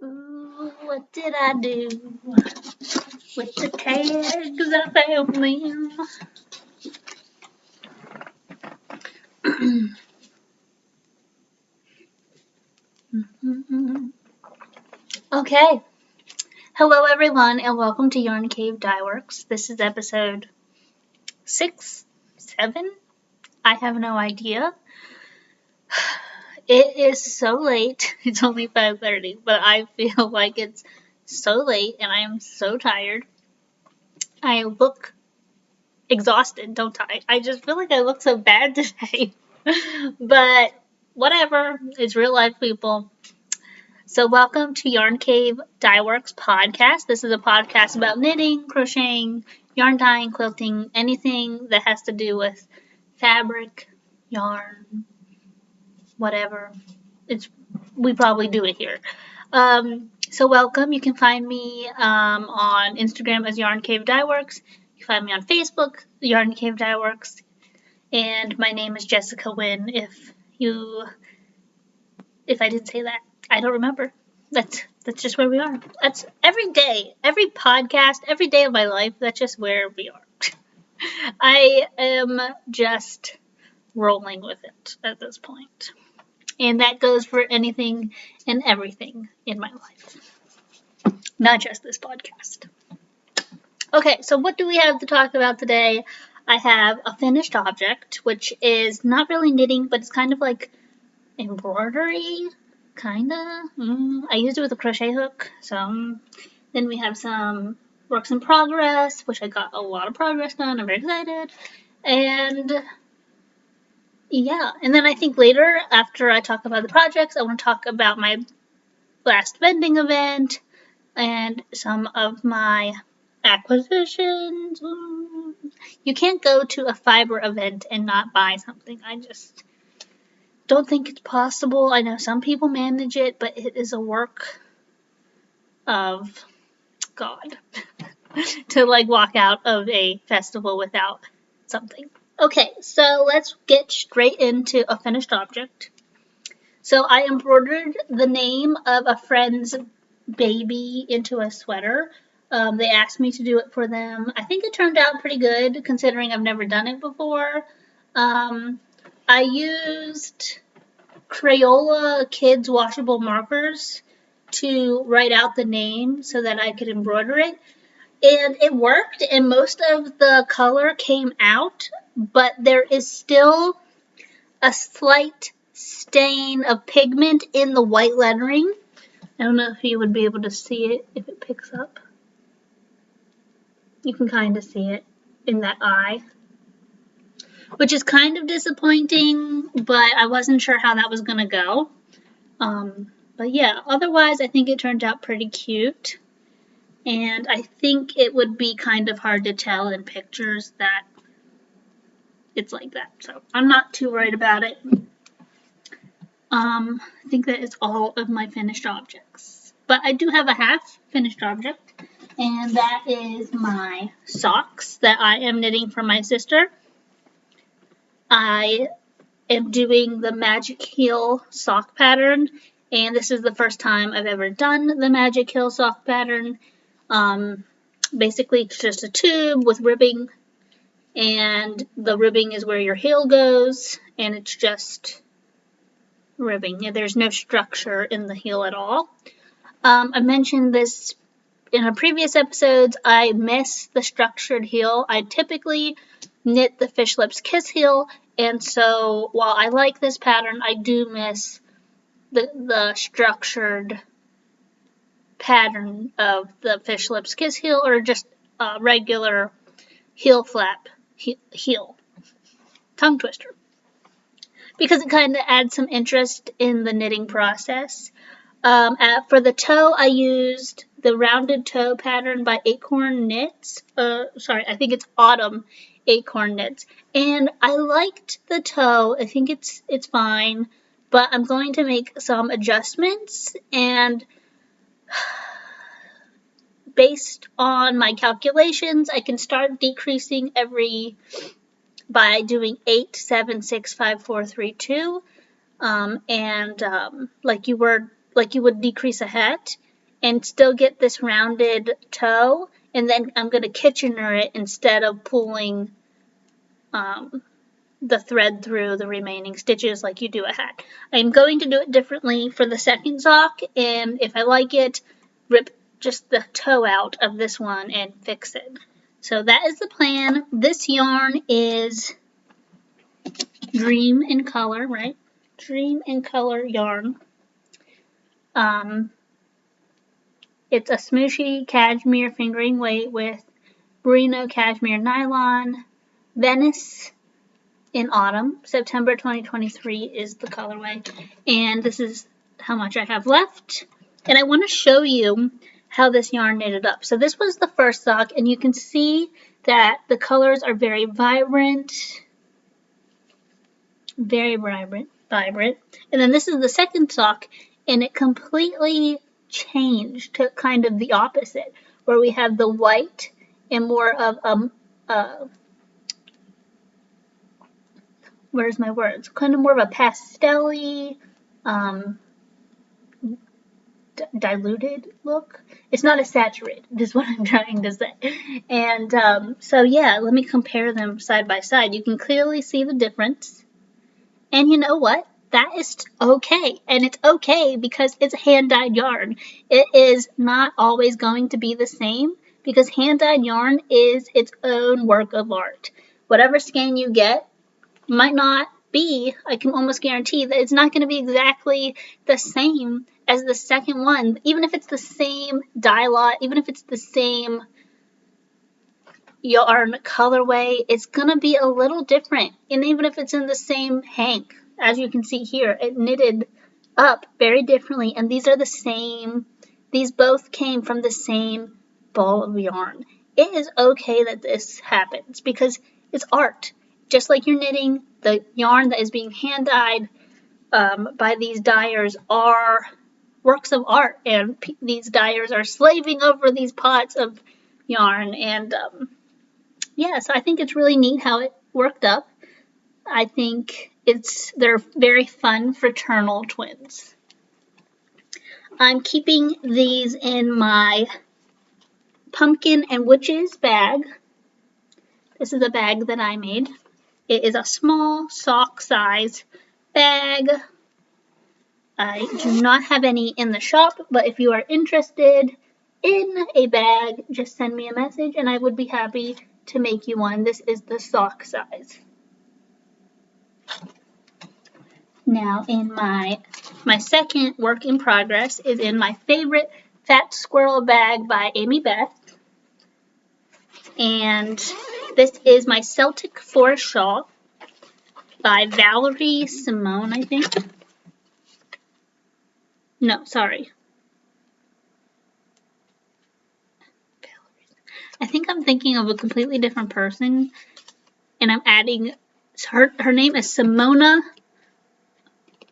Ooh, what did I do with the tags I found them? Okay. Hello, everyone, and welcome to Yarn Cave Dyeworks. This is episode 6, 7? I have no idea. It is so late. It's only 5:30, but I feel like it's so late and I am so tired. I look exhausted, don't I? I just feel like I look so bad today. But whatever, it's real life, people. So welcome to Yarn Cave Dyeworks podcast. This is a podcast about knitting, crocheting, yarn dyeing, quilting, anything that has to do with fabric, yarn, whatever. We probably do it here. So welcome. You can find me on Instagram as Yarn Cave Dyeworks. You can find me on Facebook, Yarn Cave Dyeworks, and my name is Jessica Wynn. If I didn't say that, I don't remember. That's just where we are. That's every day, every podcast, every day of my life. That's just where we are. I am just rolling with it at this point. And that goes for anything and everything in my life, not just this podcast. Okay, so what do we have to talk about today? I have a finished object, which is not really knitting, but it's kind of like embroidery, kinda. I used it with a crochet hook. Then we have some works in progress, which I got a lot of progress done. I'm very excited. And yeah, and then I think later, after I talk about the projects, I want to talk about my last vending event and some of my acquisitions. You can't go to a fiber event and not buy something. I just don't think it's possible. I know some people manage it, but it is a work of God to walk out of a festival without something. Okay, so let's get straight into a finished object. So I embroidered the name of a friend's baby into a sweater. They asked me to do it for them. I think it turned out pretty good considering I've never done it before. I used Crayola Kids washable markers to write out the name so that I could embroider it. And it worked, and most of the color came out, but there is still a slight stain of pigment in the white lettering. I don't know if you would be able to see it if it picks up. You can kind of see it in that eye, which is kind of disappointing, but I wasn't sure how that was going to go. But yeah, otherwise I think it turned out pretty cute. And I think it would be kind of hard to tell in pictures that it's like that. So I'm not too worried about it. I think that is all of my finished objects. But I do have a half finished object, and that is my socks that I am knitting for my sister. I am doing the Magic Heel sock pattern, and this is the first time I've ever done the Magic Heel sock pattern. Basically, it's just a tube with ribbing, and the ribbing is where your heel goes, and it's just ribbing. There's no structure in the heel at all. I mentioned this in a previous episodes. I miss the structured heel. I typically knit the Fish Lips Kiss heel, and so while I like this pattern, I do miss the structured pattern of the Fish Lips Kiss heel, or just a regular heel flap heel. Tongue twister. Because it kind of adds some interest in the knitting process. For the toe, I used the rounded toe pattern by Acorn Knits. I think it's Autumn Acorn Knits. And I liked the toe. I think it's fine. But I'm going to make some adjustments, and based on my calculations, I can start decreasing by doing 8, 7, 6, 5, 4, 3, 2, like you would decrease a hat. and still get this rounded toe, and then I'm going to Kitchener it instead of pulling the thread through the remaining stitches like you do a hat. I'm going to do it differently for the second sock, and if I like it, rip just the toe out of this one and fix it. So that is the plan. This yarn is Dream in Color, right? Dream in Color yarn. It's a smooshy cashmere fingering weight with merino cashmere nylon. Venice in Autumn. September 2023 is the colorway. And this is how much I have left. And I want to show you how this yarn knitted up. So this was the first sock, and you can see that the colors are very vibrant. Very vibrant. And then this is the second sock, and it completely changed to kind of the opposite, where we have the white and more of where's my words? Kind of more of a pastel-y, diluted look. It's not a saturated, is what I'm trying to say. And so yeah, let me compare them side by side. You can clearly see the difference. And you know what? That is okay. And it's okay because it's hand-dyed yarn. It is not always going to be the same because hand-dyed yarn is its own work of art. Whatever skein you get might not be, I can almost guarantee that it's not going to be exactly the same as the second one. Even if it's the same dye lot, even if it's the same yarn colorway, it's gonna be a little different. And even if it's in the same hank, as you can see here, it knitted up very differently, and these are the same. These both came from the same ball of yarn. It is okay that this happens because it's art. Just like you're knitting, the yarn that is being hand dyed by these dyers are works of art, and these dyers are slaving over these pots of yarn. And yeah, so I think it's really neat how it worked up. I think they're very fun fraternal twins. I'm keeping these in my pumpkin and witches bag. This is a bag that I made. It is a small sock size bag. I do not have any in the shop, but if you are interested in a bag, just send me a message and I would be happy to make you one. This is the sock size. Now in my second work in progress is in my favorite Fat Squirrel bag by Amy Beth. And this is my Celtic Forest shawl by Valerie Simone, I think. No, sorry. I think I'm thinking of a completely different person, and I'm adding her name is Simona,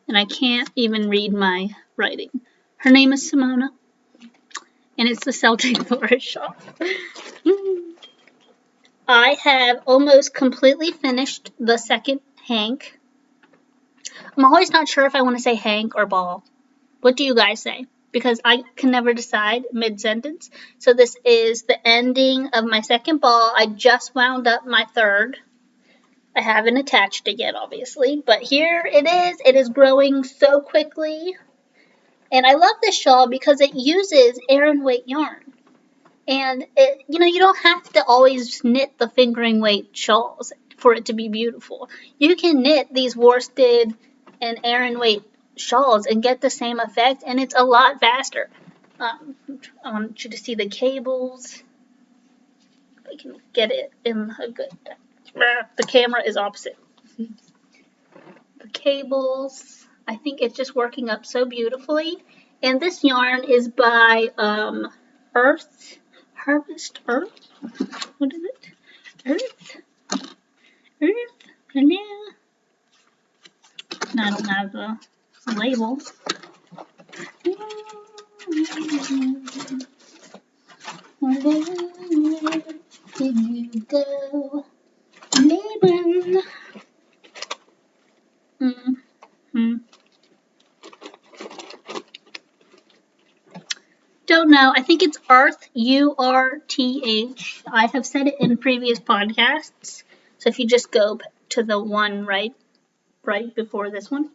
and I can't even read my writing. Her name is Simona, and it's the Celtic Forest shawl. I have almost completely finished the second hank. I'm always not sure if I want to say hank or ball. What do you guys say? Because I can never decide mid-sentence. So this is the ending of my second ball. I just wound up my third. I haven't attached it yet, obviously, but here it is. It is growing so quickly. And I love this shawl because it uses Aran weight yarn. And you don't have to always knit the fingering weight shawls for it to be beautiful. You can knit these worsted and Aran weight shawls and get the same effect, and it's a lot faster. I want you to see the cables. If I can get it in a good. The camera is opposite. The cables. I think it's just working up so beautifully. And this yarn is by Harvest Earth. What is it? Earth. Hello. I don't have the label. Where did you go, neighbor? don't know. I think it's Urth, Urth. I have said it in previous podcasts. So if you just go to the one right before this one,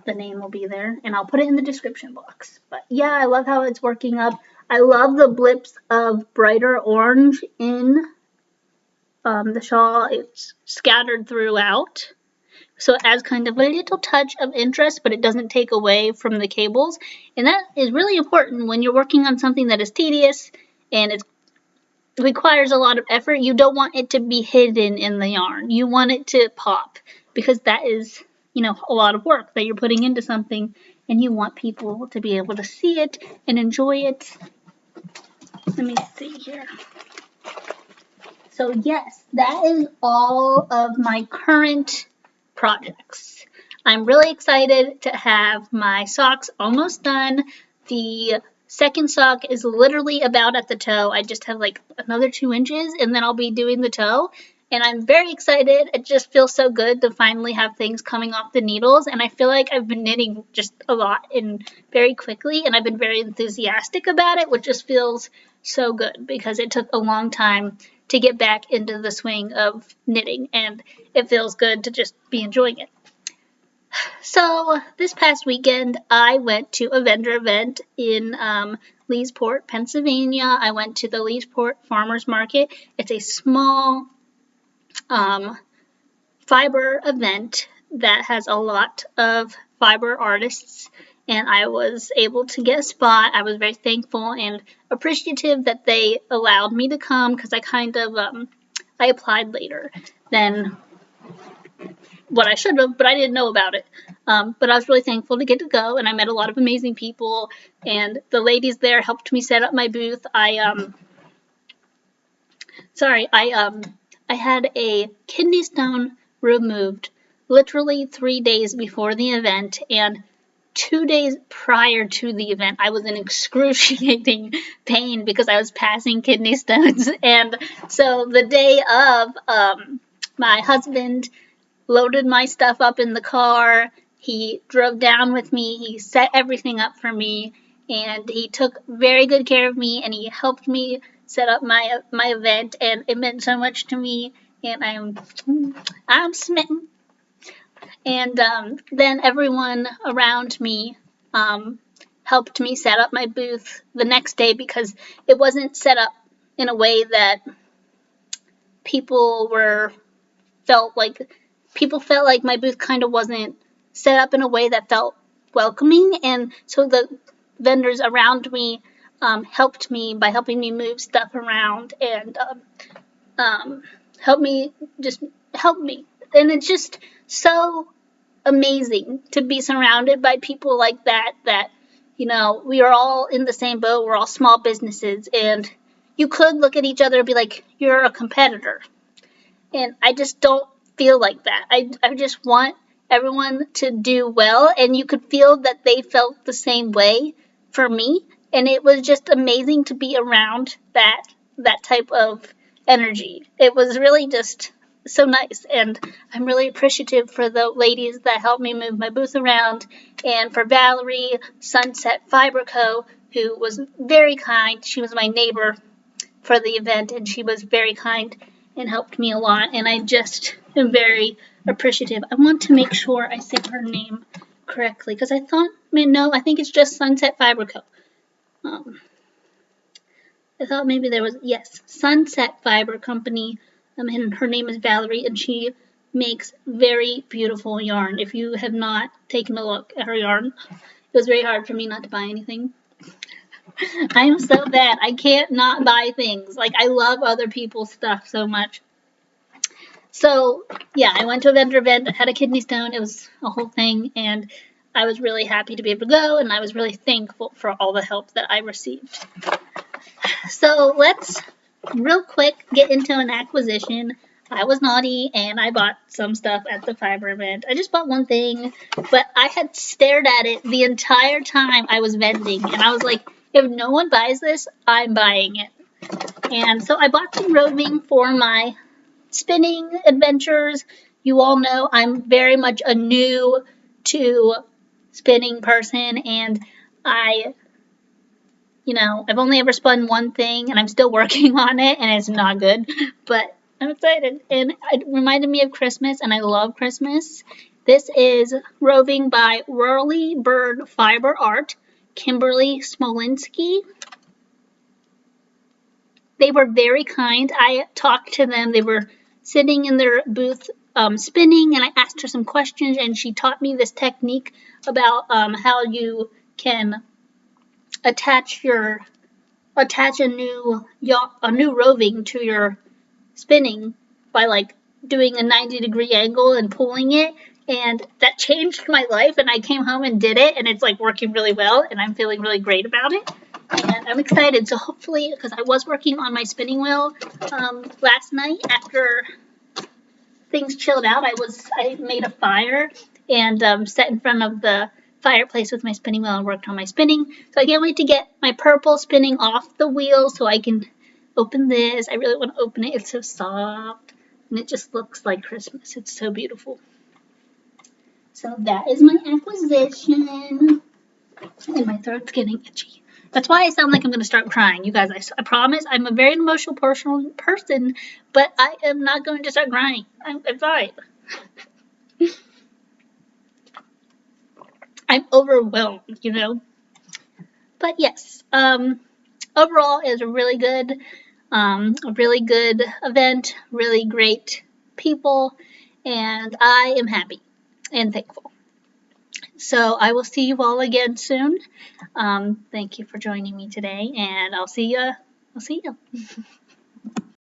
the name will be there, and I'll put it in the description box. But yeah, I love how it's working up. I love the blips of brighter orange in the shawl. It's scattered throughout. So it adds kind of a little touch of interest, but it doesn't take away from the cables. And that is really important when you're working on something that is tedious and it requires a lot of effort. You don't want it to be hidden in the yarn. You want it to pop because that is, a lot of work that you're putting into something, and you want people to be able to see it and enjoy it. Let me see here. So yes, that is all of my current projects. I'm really excited to have my socks almost done. The second sock is literally about at the toe. I just have like another 2 inches and then I'll be doing the toe. And I'm very excited. It just feels so good to finally have things coming off the needles. And I feel like I've been knitting just a lot and very quickly. And I've been very enthusiastic about it, which just feels so good because it took a long time to get back into the swing of knitting. And it feels good to just be enjoying it. So this past weekend, I went to a vendor event in Leesport, Pennsylvania. I went to the Leesport Farmers Market. It's a small fiber event that has a lot of fiber artists, and I was able to get a spot. I was very thankful and appreciative that they allowed me to come because I kind of I applied later than what I should have, but I didn't know about it. But I was really thankful to get to go, and I met a lot of amazing people, and the ladies there helped me set up my booth. I had a kidney stone removed literally 3 days before the event, and 2 days prior to the event, I was in excruciating pain because I was passing kidney stones. And so the day of, my husband loaded my stuff up in the car. He drove down with me. He set everything up for me, and he took very good care of me, and he helped me set up my event, and it meant so much to me, and I'm smitten. And then everyone around me helped me set up my booth the next day because it wasn't set up in a way that people felt like my booth kind of wasn't set up in a way that felt welcoming, and so the vendors around me helped me by helping me move stuff around and help me, and it's just so amazing to be surrounded by people like that we are all in the same boat. We're all small businesses, and you could look at each other and be like, you're a competitor, and I just don't feel like that. I just want everyone to do well, and you could feel that they felt the same way for me, and it was just amazing to be around that type of energy. It was really just so nice, and I'm really appreciative for the ladies that helped me move my booth around, and for Valerie, Sunset Fiber Co., who was very kind. She was my neighbor for the event, and she was very kind and helped me a lot, and I just am very appreciative. I want to make sure I say her name correctly, because I think it's just Sunset Fiber Co. I thought maybe there was, yes, Sunset Fiber Company, and her name is Valerie, and she makes very beautiful yarn. If you have not taken a look at her yarn, it was very hard for me not to buy anything. I am so bad. I can't not buy things. Like, I love other people's stuff so much. So, yeah, I went to a vendor event. I had a kidney stone. It was a whole thing, and I was really happy to be able to go, and I was really thankful for all the help that I received. So, let's real quick get into an acquisition. I was naughty, and I bought some stuff at the fiber event. I just bought one thing, but I had stared at it the entire time I was vending, and I was like, if no one buys this, I'm buying it. And so I bought some roving for my spinning adventures. You all know I'm very much a new to spinning person, and I you know, I've only ever spun one thing, and I'm still working on it, and it's not good, but I'm excited. And it reminded me of Christmas, and I love Christmas. This is Roving by Whirly Bird Fiber Art, Kimberly Smolinski. They were very kind. I talked to them. They were sitting in their booth spinning, and I asked her some questions, and she taught me this technique about how you can attach a new roving to your spinning by like doing a 90-degree angle and pulling it, and that changed my life, and I came home and did it, and it's like working really well, and I'm feeling really great about it, and I'm excited. So hopefully, because I was working on my spinning wheel last night after things chilled out, I made a fire and sat in front of the fireplace with my spinning wheel and worked on my spinning. So I can't wait to get my purple spinning off the wheel so I can open this. I really want to open it. It's so soft and it just looks like Christmas. It's so beautiful. So that is my acquisition. And my throat's getting itchy. That's why I sound like I'm going to start crying. You guys, I promise I'm a very emotional person, but I am not going to start crying. I'm fine. I'm overwhelmed, you know. But yes, overall, it was a really good event, really great people, and I am happy and thankful. So I will see you all again soon. Thank you for joining me today, and I'll see you.